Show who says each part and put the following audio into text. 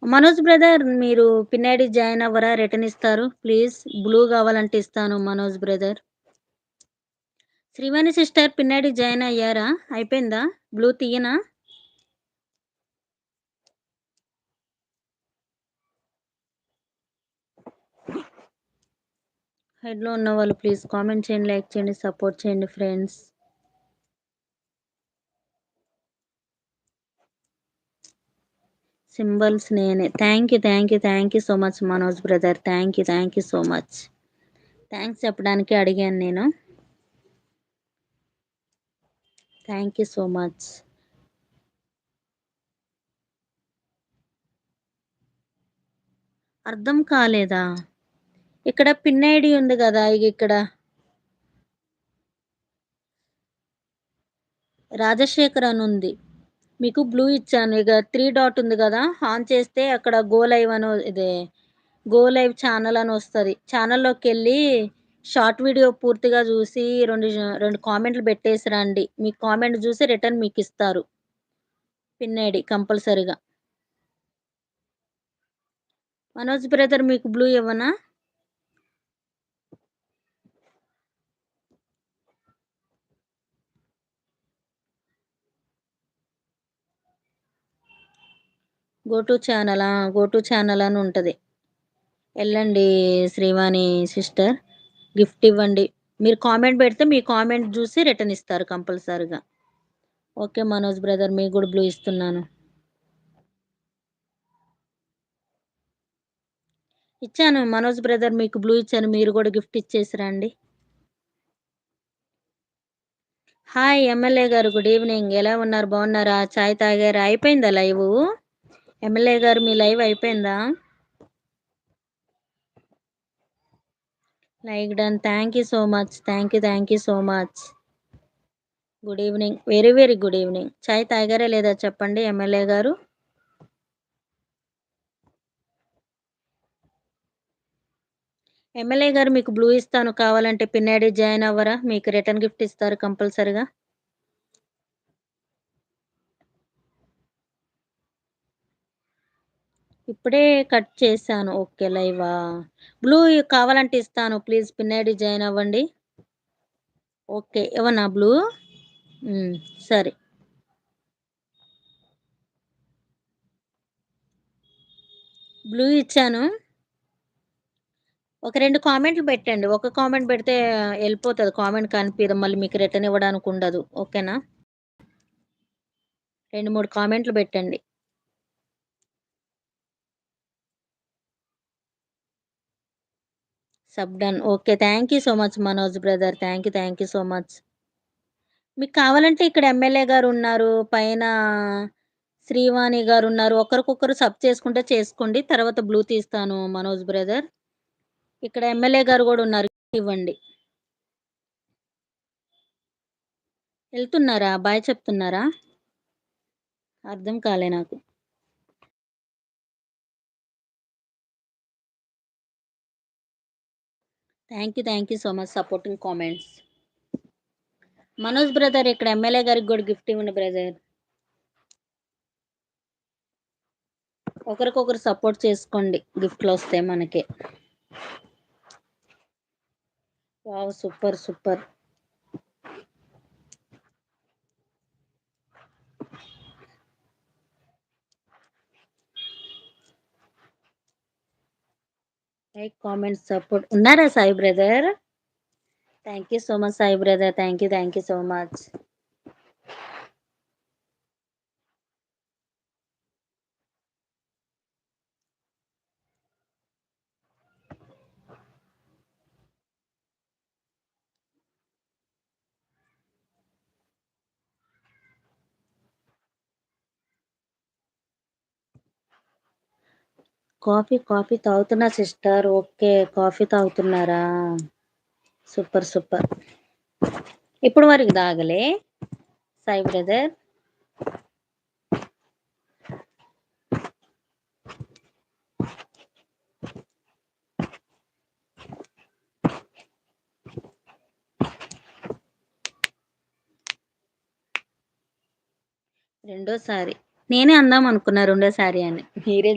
Speaker 1: Manoj brother మీరు pin ID join అవ్వరా? Return ఇస్తారు. Please blue కావాలంటే ఇస్తాను Manoj brother. Srivani sister pin ID join అయ్యారా? అయిపోయిందా? బ్లూ తీయనా? హెడ్‌లో ఉన్నవాళ్ళు ప్లీజ్ కామెంట్ చేయండి, లైక్ చేయండి, సపోర్ట్ చేయండి ఫ్రెండ్స్. సింబల్స్ నేనే. Thank you so much Manoj brother. Thank you so much. Thanks చెప్పడానికి అడిగాను నేను. Thank you so much. అర్థం కాలేదా? ఇక్కడ పిన్ ఐడి ఉంది గదా! ఇక్కడ రాజశేఖర్ అనుంది. మీకు బ్లూ ఇచ్చాను. ఇక 3 డాట్ ఉంది గదా! ఆన్ చేస్తే అక్కడ గో లైవ్ అని గో లైవ్ ఛానల్ అని వస్తది. ఛానల్‌లోకెళ్ళి షార్ట్ వీడియో పూర్తిగా జూసి 2 కామెంట్లు పెట్టేసి రండి. మీ కామెంట్ జూసి రిటర్న్ మీకిస్తారు. పిన్ ఐడి కంపల్సరీగా. మనోజ్ బ్రదర్ మీకు బ్లూ ఇవ్వనా? గో టు ఛానలా? గో టు ఛానల్ అని ఉంటది. ఎళ్ళండి శ్రీవాణి సిస్టర్. గిఫ్ట్ ఇవ్వండి. మీరు కామెంట్ పెడితే మీ కామెంట్ జూసి రిటర్న్ ఇస్తారు కంపల్సరీగా. ఓకే మనోజ్ బ్రదర్ మీకు గూడా బ్లూ ఇస్తున్నాను. ఇచ్చాను మనోజ్ బ్రదర్ మీకు బ్లూ ఇచ్చాను. మీరు గూడా గిఫ్ట్ ఇచ్చేసి రండి. హాయ్ ఎమ్మెల్యే గారు గుడ్ ఈవెనింగ్. ఎలా ఉన్నారు? బాగున్నారా? చాయ్ తాగారా? అయిపోయిందా లైవు? ఎమ్మెల్యే గారు మీ లైవ్ అయిపోయిందా? Like done. Thank you so much. Thank you so much. Good evening. Very good evening. చాయ్ తాగారా లేదా చెప్పండి ఎమ్మెల్యే గారు? ఎమ్మెల్యే గారు మీకు బ్లూ ఇస్తాను కావాలంటే పిన్ ఐడి జాయిన్ అవ్వరా? మీకు రిటర్న్ గిఫ్ట్ ఇస్తారు కంపల్సరీగా. ఇప్పుడే కట్ చేశాను. ఓకే లైవా? బ్లూ కావాలంటే ఇస్తాను. ప్లీజ్ పిన్ ఐడి జాయిన్ అవ్వండి. ఓకే. ఇవ్వనా బ్లూ? హ్మ్. సరే. బ్లూ ఇచ్చాను. ఒక 2 కామెంట్లు పెట్టండి. ఒక కామెంట్ పెడితే ఎళ్ళిపోతది. కామెంట్ కనిపియదు. మళ్ళీ మీకు రిటర్న్ ఇవ్వడానికి ఉండదు. ఓకేనా? 2, 3 కామెంట్లు పెట్టండి. Sub done. Okay. Thank you so much Manoj brother. Thank you so much. మీకు కావాలంటే ఇక్కడ ఎమ్మెల్యే గారున్నారు. పైన శ్రీవాణి గారున్నారు. ఒకరికొకరు సబ్ చేసుకుంటే చేసుకోండి. తర్వాత బ్లూ తీస్తాను మనోజ్ బ్రదర్. ఇక్కడ ఎమ్మెల్యే గారు గూడా ఉన్నారు. ఇవ్వండి. ఎళ్తున్నారా? బాయ్ చెప్తున్నారా? అర్థం కాలే నాకు. Thank you so much supporting comments. Manoj brother ఇక్కడ ఎమ్మెల్యే గారికి గూడా గిఫ్ట్ ఇవ్వండి బ్రదర్. ఒకరికొకరు సపోర్ట్ చేసుకోండి. గిఫ్ట్‌లొస్తాయి మనకి. Wow! Super. Like, comment, support. ఉన్నారా Sai brother? Thank you so much Sai brother. Thank you so much. Coffee తాగుతున్నా సిస్టర్. ఓకే. కాఫీ తాగుతున్నారా? సూపర్. ఇప్పటి వరకు తాగలే సాయి బ్రదర్? రెండోసారి. నేనే అందాం అనుకున్నా రెండోసారి అని. మీరే